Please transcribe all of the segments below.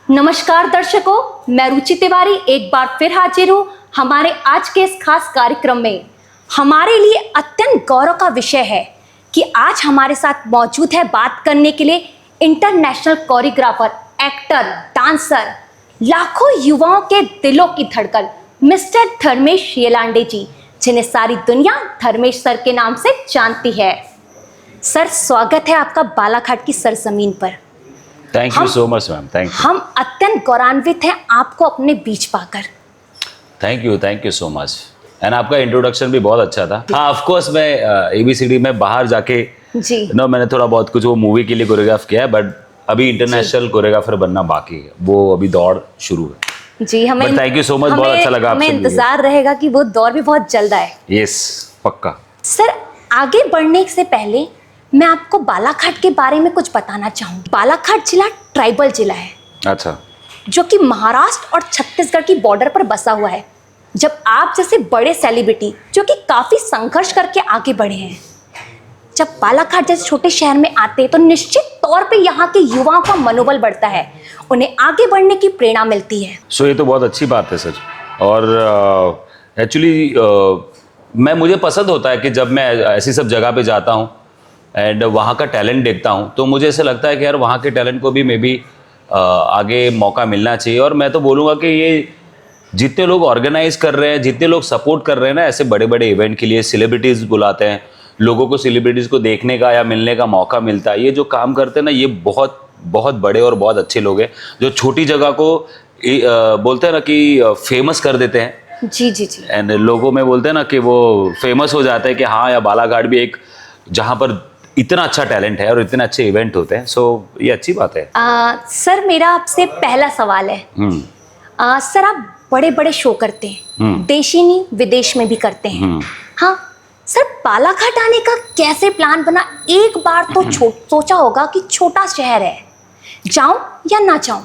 नमस्कार दर्शकों, मैं रुचि तिवारी एक बार फिर हाजिर हूँ हमारे आज के इस खास कार्यक्रम में। हमारे लिए अत्यंत गौरव का विषय है कि आज हमारे साथ मौजूद है बात करने के लिए इंटरनेशनल कोरियोग्राफर, एक्टर, डांसर, लाखों युवाओं के दिलों की धड़कन मिस्टर धर्मेश येलांडे जी, जिन्हें सारी दुनिया धर्मेश सर के नाम से जानती है। सर, स्वागत है आपका बालाघाट की सरजमीन पर। Thank you so much ma'am, thank you. हम अत्यंत गौरवान्वित हैं आपको अपने बीच पाकर। Thank you so much. And आपका इंट्रोडक्शन भी बहुत अच्छा था। हाँ, ऑफ कोर्स मैं एबीसीडी में बाहर जाके जी मैंने थोड़ा बहुत कुछ वो मूवी के लिए कोरियोग्राफ किया है, बट अभी इंटरनेशनल कोरियोग्राफर बनना बाकी है, वो अभी दौड़ शुरू है। जी, हमें थैंक यू सो मच, बहुत अच्छा लगा आपसे। हमें इंतजार रहेगा कि वो दौर भी बहुत जल्द आए। यस, पक्का। सर, आगे बढ़ने से पहले मैं आपको बालाघाट के बारे में कुछ बताना चाहूँगी। बालाघाट जिला ट्राइबल जिला है, अच्छा, जो कि महाराष्ट्र और छत्तीसगढ़ की बॉर्डर पर बसा हुआ है। जब आप जैसे बड़े सेलिब्रिटी जो कि काफी संघर्ष करके आगे बढ़े हैं, जब बालाघाट जैसे छोटे शहर में आते हैं तो निश्चित तौर पे यहाँ के युवाओं का मनोबल बढ़ता है, उन्हें आगे बढ़ने की प्रेरणा मिलती है। सो ये तो बहुत अच्छी बात है सर। और एक्चुअली मुझे पसंद होता है कि जब मैं ऐसी सब जगह पे जाता हूँ एंड वहाँ का टैलेंट देखता हूँ, तो मुझे ऐसा लगता है कि यार वहाँ के टैलेंट को भी मे बी आगे मौका मिलना चाहिए। और मैं तो बोलूँगा कि ये जितने लोग ऑर्गेनाइज कर रहे हैं, जितने लोग सपोर्ट कर रहे हैं ना ऐसे बड़े बड़े इवेंट के लिए, सेलिब्रिटीज़ बुलाते हैं, लोगों को सेलिब्रिटीज़ को देखने का या मिलने का मौका मिलता है, ये जो काम करते हैं ना, ये बहुत बहुत बड़े और बहुत अच्छे लोग हैं जो छोटी जगह को बोलते हैं ना कि फेमस कर देते हैं। जी जी जी। एंड लोगों में बोलते हैं ना कि वो फेमस हो जाता है कि हाँ, या बालाघाट भी एक जहाँ पर इतना अच्छा टैलेंट है और इतने अच्छे इवेंट होते हैं। सो ये अच्छी बात है। सर, मेरा आपसे पहला सवाल है। सर, आप बड़े बड़े शो करते हैं, देशी नहीं विदेश में भी करते हैं। हाँ सर, बालाघाट आने का कैसे प्लान बना? एक बार तो सोचा होगा कि छोटा शहर है, जाऊं या ना जाऊं?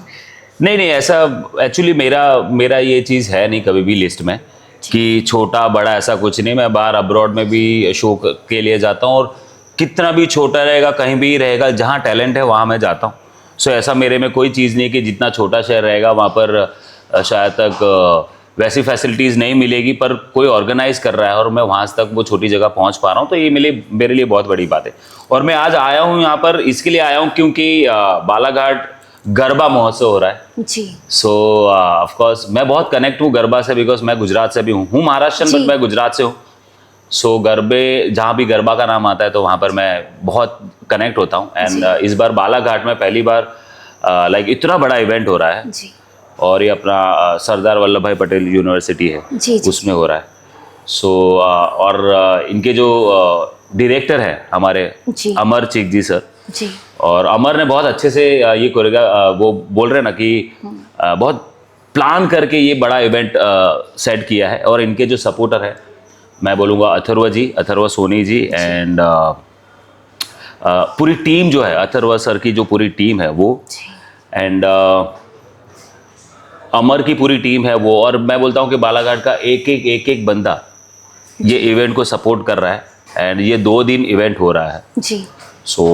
नहीं, ऐसा एक्चुअली मेरा ये चीज़ है नहीं कभी भी लिस्ट में कि छोटा बड़ा, ऐसा कुछ नहीं। मैं बाहर अब्रॉड में भी शो के लिए जाता हूँ और कितना भी छोटा रहेगा, कहीं भी रहेगा, जहाँ टैलेंट है वहाँ मैं जाता हूँ। सो ऐसा मेरे में कोई चीज़ नहीं कि जितना छोटा शहर रहेगा वहाँ पर शायद तक वैसी फैसिलिटीज़ नहीं मिलेगी, पर कोई ऑर्गेनाइज कर रहा है और मैं वहाँ तक वो छोटी जगह पहुँच पा रहा हूँ, तो ये मेरे लिए बहुत बड़ी बात है। और मैं आज आया हूँ यहाँ पर इसके लिए आया हूँ क्योंकि बालाघाट गरबा महोत्सव हो रहा है जी। सो ऑफ कोर्स मैं बहुत कनेक्ट हूँ गरबा से, बिकॉज मैं गुजरात से भी हूँ महाराष्ट्र बट मैं गुजरात से हूँ। सो गरबे जहाँ भी गरबा का नाम आता है तो वहाँ पर मैं बहुत कनेक्ट होता हूँ। एंड इस बार बालाघाट में पहली बार लाइक इतना बड़ा इवेंट हो रहा है जी। और ये अपना सरदार वल्लभ भाई पटेल यूनिवर्सिटी है जी, जी, उसमें हो रहा है। सो और इनके जो डायरेक्टर हैं हमारे अमर चिक जी सर जी, और अमर ने बहुत अच्छे से ये कोरियोग्राफ वो बोल रहे हैं ना कि बहुत प्लान करके ये बड़ा इवेंट सेट किया है। और इनके जो सपोर्टर है मैं बोलूँगा अथर्व सोनी जी एंड पूरी टीम जो है, अथर्व सर की जो पूरी टीम है वो, एंड अमर की पूरी टीम है वो। और मैं बोलता हूँ कि बालाघाट का एक बंदा ये इवेंट को सपोर्ट कर रहा है एंड ये 2 दिन इवेंट हो रहा है जी। सो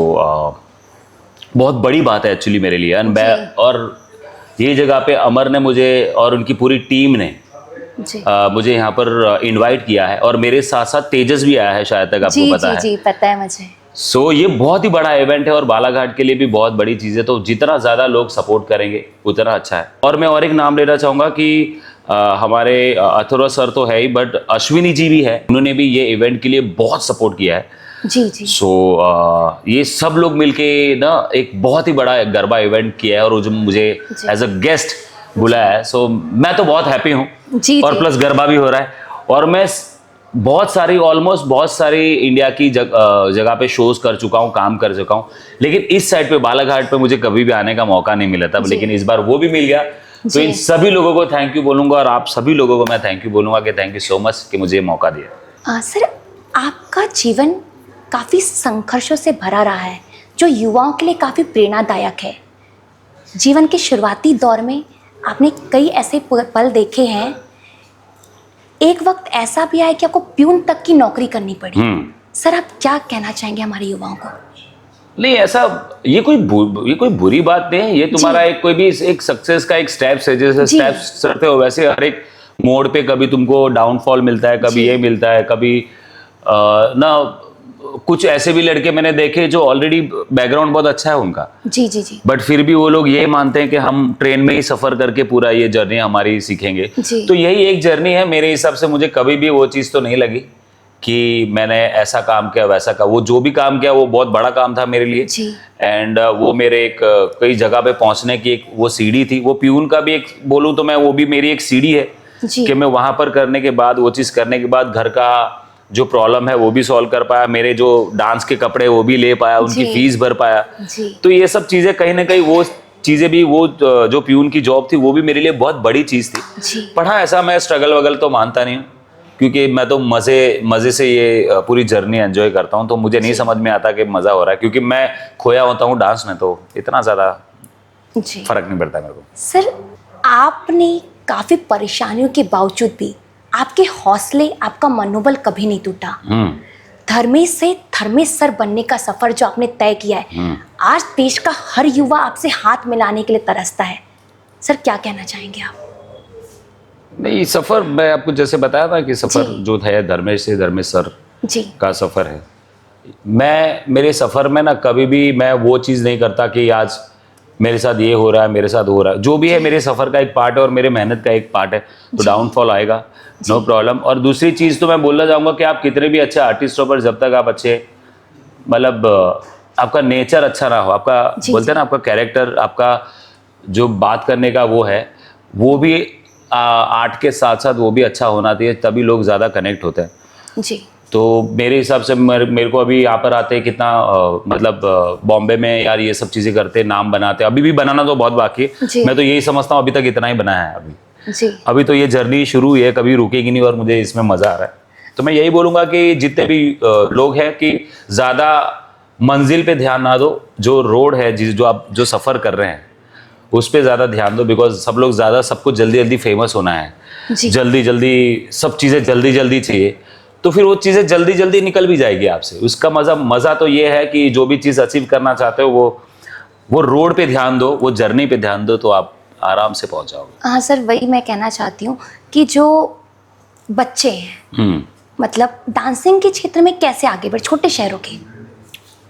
बहुत बड़ी बात है एक्चुअली मेरे लिए। और ये जगह पे अमर ने मुझे और उनकी पूरी टीम ने मुझे यहाँ पर इनवाइट किया है और मेरे साथ साथ तेजस भी आया है, शायद तक आपको पता है। जी, पता है मुझे। सो ये बहुत ही बड़ा इवेंट है और बालाघाट के लिए भी बहुत बड़ी चीज़ है, तो जितना ज़्यादा लोग सपोर्ट करेंगे उतना अच्छा है। और मैं और एक नाम लेना चाहूँगा कि हमारे अथर्व सर तो है ही बट अश्विनी जी भी है, उन्होंने भी ये इवेंट के लिए बहुत सपोर्ट किया है। जी जी। सो ये सब लोग मिलके ना एक बहुत ही बड़ा गरबा इवेंट किया है और जो मुझे एज अ गेस्ट बुलाया है। सो मैं तो बहुत हैप्पी हूँ और प्लस गरबा भी हो रहा है और मैं ऑलमोस्ट बहुत सारी इंडिया की जगह पे शोज कर चुका हूँ, काम कर चुका हूँ, लेकिन इस साइड पे बालाघाट पे मुझे कभी भी आने का मौका नहीं मिला था, लेकिन इस बार वो भी मिल गया। तो इन सभी लोगों को थैंक यू बोलूंगा और आप सभी लोगों को मैं थैंक यू बोलूंगा कि थैंक यू सो मच कि मुझे मौका दिया। सर, आपका जीवन काफ़ी संघर्षों से भरा रहा है जो युवाओं के लिए काफ़ी प्रेरणादायक है। जीवन के शुरुआती दौर में आपने कई ऐसे पल देखे हैं, एक वक्त ऐसा भी आया कि आपको प्यून तक की नौकरी करनी पड़ी। सर, आप क्या कहना चाहेंगे हमारे युवाओं को? नहीं ऐसा, ये कोई बुरी बात नहीं है, ये तुम्हारा एक कोई भी एक सक्सेस का एक स्टेप्स है, जैसे स्टेप्स चढ़ते हो वैसे हर एक मोड़ पे कभी तुमको डाउनफॉल मिलता है, कभी ये मिलता है, कभी ना कुछ ऐसे भी लड़के मैंने देखे जो ऑलरेडी बैकग्राउंड बहुत अच्छा है उनका, जी जी जी, बट फिर भी वो लोग ये मानते हैं कि हम ट्रेन में ही सफर करके पूरा ये जर्नी हमारी सीखेंगे। तो यही एक जर्नी है मेरे हिसाब से। मुझे कभी भी वो चीज़ तो नहीं लगी कि मैंने ऐसा काम किया वैसा का, वो जो भी काम किया वो बहुत बड़ा काम था मेरे लिए। एंड वो मेरे एक कई जगह पे पहुंचने की एक वो सीढ़ी थी। वो प्यून का भी एक बोलूँ तो मैं, वो भी मेरी एक सीढ़ी है कि मैं वहां पर करने के बाद, वो चीज़ करने के बाद घर का जो प्रॉब्लम है वो भी सॉल्व कर पाया, मेरे जो डांस के कपड़े वो भी ले पाया, उनकी फीस भर पाया। तो ये सब चीज़ें कहीं ना कहीं, वो चीज़ें भी, वो जो प्यून की जॉब थी वो भी मेरे लिए बहुत बड़ी चीज़ थी। पर हाँ, ऐसा मैं स्ट्रगल वगल तो मानता नहीं हूँ, क्योंकि मैं तो मज़े से ये पूरी जर्नी एंजॉय करता हूँ। तो मुझे नहीं समझ में आता कि मज़ा हो रहा है, क्योंकि मैं खोया होता हूँ डांस में, तो इतना ज़्यादा फर्क नहीं पड़ता मेरे को। सर, आपने काफ़ी परेशानियों के बावजूद भी आपके हौसले, आपका मनोबल कभी नहीं टूटा। धर्मेश से धर्मेश सर बनने का सफर जो आपने तय किया है, आज देश का हर युवा आपसे हाथ मिलाने के लिए तरसता है। सर, क्या कहना चाहेंगे आप? नहीं, सफर मैं आपको जैसे बताया था कि सफर जो है धर्मेश से धर्मेश सर का सफर है। मेरे सफर में ना कभी भी मैं वो चीज़ नहीं करता कि आज मेरे साथ ये हो रहा है, मेरे साथ हो रहा है। जो भी है मेरे सफर का एक पार्ट है और मेरे मेहनत का एक पार्ट है। तो डाउनफॉल आएगा, नो प्रॉब्लम। और दूसरी चीज़ तो मैं बोलना चाहूँगा कि आप कितने भी अच्छे आर्टिस्ट हो, पर जब तक आप अच्छे, मतलब आपका नेचर अच्छा ना हो, आपका बोलते हैं ना, आपका कैरेक्टर, आपका जो बात करने का वो है, वो भी आर्ट के साथ साथ वो भी अच्छा होना चाहिए, तभी लोग ज़्यादा कनेक्ट होते हैं। जी। तो मेरे हिसाब से मेरे को अभी यहाँ पर आते कितना मतलब बॉम्बे में यार ये सब चीज़ें करते, नाम बनाते, अभी भी बनाना तो बहुत बाकी है। मैं तो यही समझता हूँ अभी तक इतना ही बनाया है अभी तो ये जर्नी शुरू हुई है, कभी रुकेगी नहीं, और मुझे इसमें मज़ा आ रहा है। तो मैं यही बोलूँगा कि जितने भी लोग हैं कि ज़्यादा मंजिल पे ध्यान ना दो, जो रोड है जो आप जो सफ़र कर रहे हैं उस पर ज़्यादा ध्यान दो। बिकॉज सब लोग ज़्यादा, सबको जल्दी जल्दी फेमस होना है, जल्दी जल्दी सब चीज़ें जल्दी जल्दी चाहिए, तो फिर वो चीज़ें जल्दी जल्दी निकल भी जाएगी आपसे। उसका मज़ा तो ये है कि जो भी चीज़ अचीव करना चाहते हो वो रोड पे ध्यान दो, वो जर्नी पे ध्यान दो, तो आप आराम से पहुंच जाओगे। हाँ सर, वही मैं कहना चाहती हूँ कि जो बच्चे हैं, मतलब डांसिंग के क्षेत्र में कैसे आगे बढ़े, छोटे शहरों के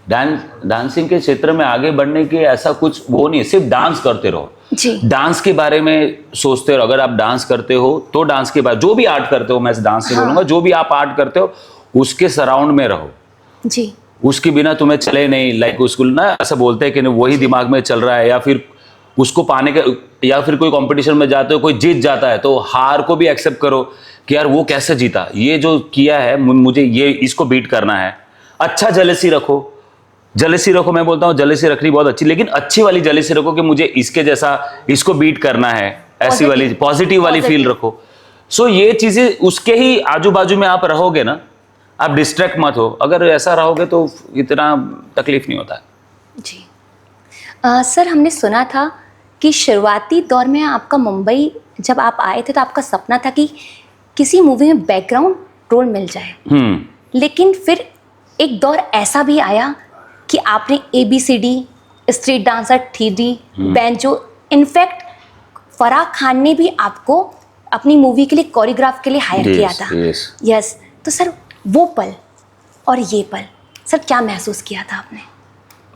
डांसिंग के क्षेत्र में आगे बढ़ने के ऐसा कुछ वो नहीं है, सिर्फ डांस करते रहो जी। डांस के बारे में सोचते रहो। अगर आप डांस करते हो तो डांस के बाद जो भी आर्ट करते हो, मैं डांस से बोलूंगा, जो भी आप आर्ट करते हो उसके सराउंड में रहो जी। उसके बिना तुम्हें चले नहीं। लाइक उसको ना ऐसा बोलते हैं कि वही दिमाग में चल रहा है, या फिर उसको पाने का, या फिर कोई कंपटीशन में जाते हो, कोई जीत जाता है तो हार को भी एक्सेप्ट करो कि यार वो कैसे जीता, ये जो किया है मुझे ये इसको बीट करना है। अच्छा जेलसी रखो, मैं बोलता हूँ जेलसी रखनी बहुत अच्छी, लेकिन अच्छी वाली जेलसी रखो कि मुझे इसके जैसा, इसको बीट करना है, ऐसी वाली पॉजिटिव वाली फील रखो। सो ये चीजें उसके ही आजू बाजू में आप रहोगे ना, आप डिस्ट्रैक्ट मत हो। अगर ऐसा रहोगे तो इतना तकलीफ नहीं होता जी। सर, हमने सुना था कि शुरुआती दौर में आपका मुंबई जब आप आए थे तो आपका सपना था कि किसी मूवी में बैकग्राउंड रोल मिल जाए, लेकिन फिर एक दौर ऐसा भी आया कि आपने ABCD, street dancer, 3D, banjo, in fact Farah Khan ने भी आपको अपनी मूवी के लिए कोरियोग्राफ के लिए हायर किया था। यस। तो सर, वो पल और ये पल, सर क्या महसूस किया था आपने?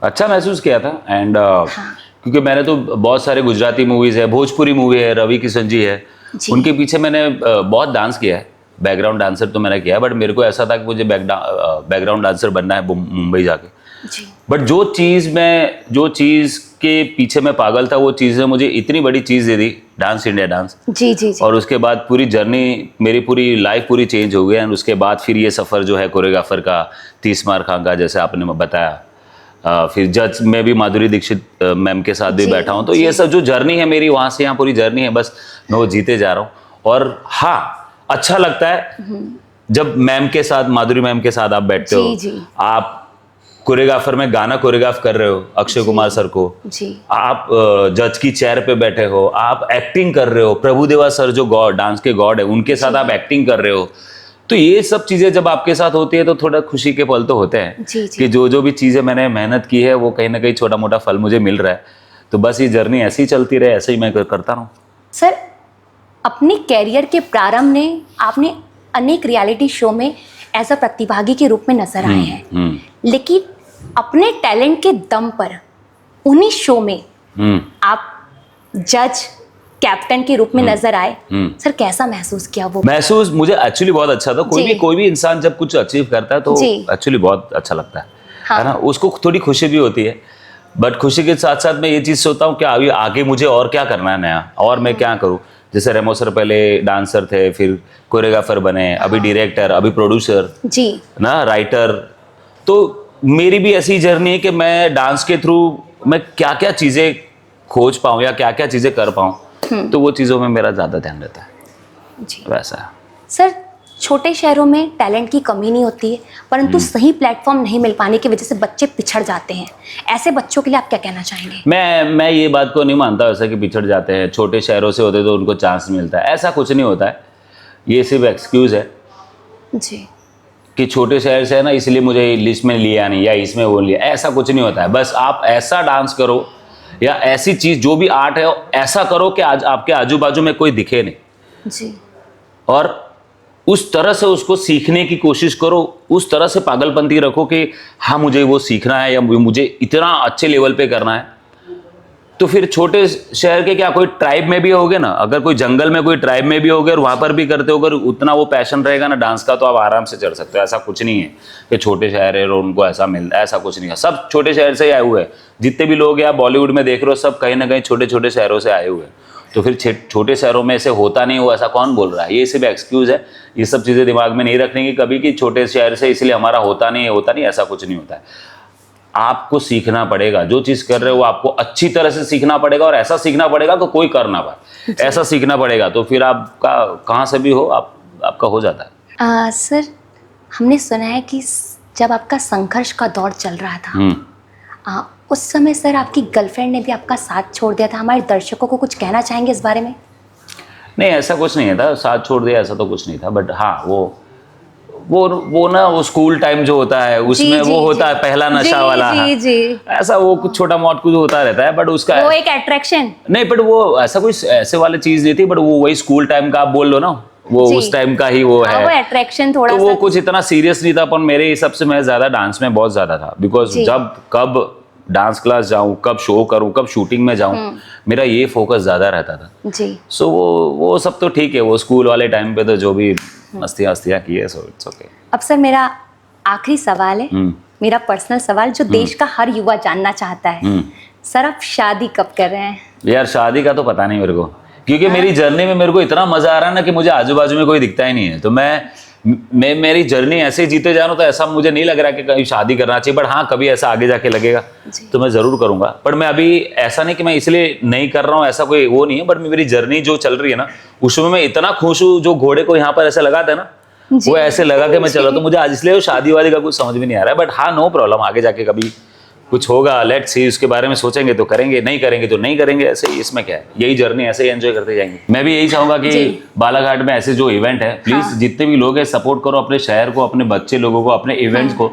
अच्छा महसूस किया था। एंड क्योंकि मैंने तो बहुत सारे गुजराती मूवीज है, भोजपुरी मूवी है, रवि किशन जी है, उनके पीछे मैंने बहुत डांस किया है। बैकग्राउंड डांसर तो मैंने किया है, बट मेरे को ऐसा था कि मुझे बैकग्राउंड डांसर बनना है मुंबई जाके। बट जो चीज़ के पीछे मैं पागल था, वो चीज़ ने मुझे इतनी बड़ी चीज़ दे दी, डांस इंडिया डांस जी। और उसके बाद पूरी जर्नी, मेरी पूरी लाइफ पूरी चेंज हो गई। एंड उसके बाद फिर ये सफ़र जो है कोरियोग्राफर का, तीसमार खां का, जैसे आपने बताया, फिर जज में भी माधुरी दीक्षित मैम के साथ भी बैठा हूँ। तो ये सब जो जर्नी है मेरी, वहाँ से यहाँ पूरी जर्नी है, बस मैं वो जीते जा रहा हूँ। और हाँ, अच्छा लगता है जब मैम के साथ, माधुरी मैम के साथ आप बैठते हो, आप कोरियोग्राफर में गाना कोरियोग्राफ कर रहे हो अक्षय कुमार सर को जी। आप जज की चेयर पे बैठे हो, आप एक्टिंग कर रहे हो, प्रभुदेवा सर जो गॉड, डांस के गॉड है, उनके साथ आप एक्टिंग कर रहे हो। तो ये सब चीजें जब आपके साथ होती है तो थोड़ा खुशी के पल तो होते हैं जी जी। कि जो भी चीजें मैंने मेहनत की है वो कहीं ना कहीं छोटा मोटा फल मुझे मिल रहा है। तो बस ये जर्नी ऐसी ही चलती रहे, ऐसे ही मैं करता रहूँ। सर, अपने कैरियर के प्रारंभ में आपने अनेक रियलिटी शो में एज अ प्रतिभागी के रूप में नजर आए हैं, लेकिन अपने टैलेंट के दम पर उन्हीं शो में आप जज कैप्टन के रूप में नजर आए। सर, कैसा महसूस किया वो? महसूस मुझे एक्चुअली बहुत अच्छा था। कोई भी इंसान जब कुछ अचीव करता है तो जी। एक्चुअली बहुत अच्छा लगता है, हाँ। है ना। उसको थोड़ी खुशी भी होती है, बट खुशी के साथ साथ मैं ये चीज सोचता हूँ कि अभी आगे मुझे और क्या करना है नया, और मैं क्या करूँ। जैसे रेमो सर पहले डांसर थे, फिर कोरियोग्राफर बने, अभी डायरेक्टर, अभी प्रोड्यूसर जी ना, राइटर। तो मेरी भी ऐसी जर्नी है कि मैं डांस के थ्रू मैं क्या क्या चीजें खोज पाऊँ या क्या क्या चीजें कर पाऊँ, तो वो चीज़ों में मेरा ज़्यादा ध्यान रहता है। जी। वैसा है। सर, छोटे शहरों में टैलेंट की कमी नहीं होती है, परंतु सही प्लेटफॉर्म नहीं मिल पाने की वजह से बच्चे पिछड़ जाते हैं। ऐसे बच्चों के लिए आप क्या कहना चाहेंगे? मैं ये बात को नहीं मानता वैसा कि पिछड़ जाते हैं। छोटे शहरों से होते तो उनको चांस मिलता है, ऐसा कुछ नहीं होता है। ये सिर्फ एक्सक्यूज़ है जी। कि छोटे शहर से है ना इसलिए मुझे लिस्ट में लिया नहीं या इसमें वो लिया, ऐसा कुछ नहीं होता है। बस आप ऐसा डांस करो या ऐसी चीज़ जो भी आर्ट है ऐसा करो कि आज आपके आजू बाजू में कोई दिखे नहीं, जी। और उस तरह से उसको सीखने की कोशिश करो, उस तरह से पागलपंती रखो कि हाँ मुझे वो सीखना है या मुझे इतना अच्छे लेवल पे करना है। तो फिर छोटे शहर के क्या कोई ट्राइब में भी होगे ना, अगर कोई जंगल में कोई ट्राइब में भी होगे और वहाँ पर भी करते हो, अगर उतना वो पैशन रहेगा ना डांस का, तो आप आराम से चढ़ सकते हो। ऐसा कुछ नहीं है कि छोटे शहर है और उनको ऐसा मिलता है, ऐसा कुछ नहीं है। सब छोटे शहर से ही आए हुए हैं। जितने भी लोग या बॉलीवुड में देख रहे हो सब कहीं ना कहीं छोटे छोटे शहरों से आए हुए हैं। तो फिर छोटे शहरों में ऐसे होता नहीं हो, ऐसा कौन बोल रहा है? ये सिर्फ एक्सक्यूज़ है। ये सब चीज़ें दिमाग में नहीं रखने की कभी कि छोटे शहर से इसलिए हमारा होता नहीं, ऐसा कुछ नहीं होता है। आपको सीखना पड़ेगा, जो चीज़ कर रहे हो आपको अच्छी तरह से सीखना पड़ेगा, और ऐसा सीखना पड़ेगा कि कोई कर ना पाए, ऐसा सीखना पड़ेगा। तो फिर आपका कहाँ से भी हो आपका हो जाता है। सर, हमने सुना है कि जब आपका संघर्ष का दौर चल रहा था, उस समय सर आपकी गर्लफ्रेंड ने भी आपका साथ छोड़ दिया था। हमारे दर्शकों को कुछ कहना चाहेंगे इस बारे में? नहीं, ऐसा कुछ नहीं था, साथ छोड़ दिया ऐसा तो कुछ नहीं था। बट हाँ, वो ना वो स्कूल टाइम जो होता है उसमें वो होता है पहला नशा वाला, जी। ऐसा वो कुछ छोटा मोटा कुछ होता रहता है, बट उसका वो एक अट्रैक्शन नहीं, बट वो ऐसा कोई ऐसे वाली चीज नहीं थी। बट वो वही स्कूल टाइम का आप बोल लो ना, वो उस टाइम का ही वो है, वो अट्रैक्शन थोड़ा तो वो कुछ इतना सीरियस नहीं था। पर मेरे हिसाब से मैं ज्यादा डांस में बहुत ज्यादा था, बिकॉज जब कब डांस क्लास जाऊं, कब शो करूं, कब शूटिंग में जाऊं, मेरा ये फोकस ज्यादा रहता था जी। सो वो सब तो ठीक है। वो स्कूल वाले टाइम पे तो जो भी मस्तियाँ की है, सो इट्स ओके। अब सर मेरा आखिरी सवाल है, मेरा पर्सनल सवाल जो देश का हर युवा जानना चाहता है। सर, आप शादी कब कर रहे हैं? यार शादी का तो पता नहीं मेरे को, क्योंकि मेरी जर्नी में मेरे को इतना मजा आ रहा है ना कि मुझे आजू बाजू में कोई दिखता ही नहीं है। तो मैं मेरी जर्नी ऐसे ही जीते जा रहा हूँ, तो ऐसा मुझे नहीं लग रहा कि कहीं शादी करना चाहिए। बट हाँ, कभी ऐसा आगे जाके लगेगा तो मैं जरूर करूंगा। पर मैं अभी ऐसा नहीं कि मैं इसलिए नहीं कर रहा हूँ, ऐसा कोई वो नहीं है। बट मेरी जर्नी जो चल रही है ना, उसमें मैं इतना खुश हूँ। जो घोड़े को यहाँ पर ऐसा लगा था ना, वो ऐसे लगा कि मैं चल रहा, तो मुझे आज इसलिए शादी वादी का कुछ समझ में नहीं आ रहा है। बट हाँ, नो प्रॉब्लम, आगे जाके कभी कुछ होगा, लेट्स सी, उसके बारे में सोचेंगे तो करेंगे, नहीं करेंगे तो नहीं करेंगे। ऐसे ही, इसमें क्या है, यही जर्नी ऐसे ही एंजॉय करते जाएंगे। मैं भी यही चाहूंगा कि बालाघाट में ऐसे जो इवेंट है, प्लीज जितने भी लोग हैं सपोर्ट करो अपने शहर को, अपने बच्चे लोगों को, अपने इवेंट्स को,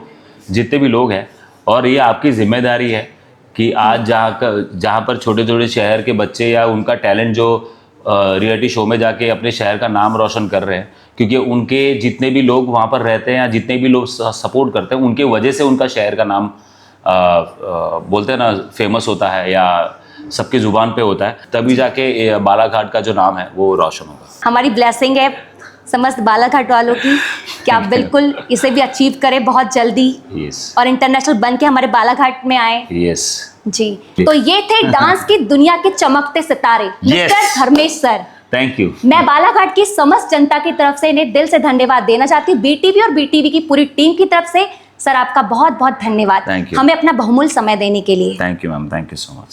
जितने भी लोग हैं। और ये आपकी जिम्मेदारी है कि आज जहाँ पर छोटे छोटे शहर के बच्चे या उनका टैलेंट जो रियलिटी शो में जाके अपने शहर का नाम रोशन कर रहे हैं, क्योंकि उनके जितने भी लोग वहाँ पर रहते हैं या जितने भी लोग सपोर्ट करते हैं, उनके वजह से उनका शहर का नाम बोलते हैं ना फेमस होता है या सबकी जुबान पे होता है, तभी जाके बालाघाट का जो नाम है वो रोशन होगा। हमारी ब्लेसिंग है समस्त बालाघाट वालों की कि आप बिल्कुल इसे भी अचीव करें बहुत जल्दी, और इंटरनेशनल बन के हमारे बालाघाट में आए। जी। तो ये थे डांस की दुनिया के चमकते सितारे mister Dharmesh sir. Thank you. मैं बालाघाट की समस्त जनता की तरफ से इन्हें दिल से धन्यवाद देना चाहती हूँ, बीटीवी और बीटीवी की पूरी टीम की तरफ से। सर, आपका बहुत बहुत धन्यवाद हमें अपना बहुमूल्य समय देने के लिए। Thank you ma'am, thank you so much.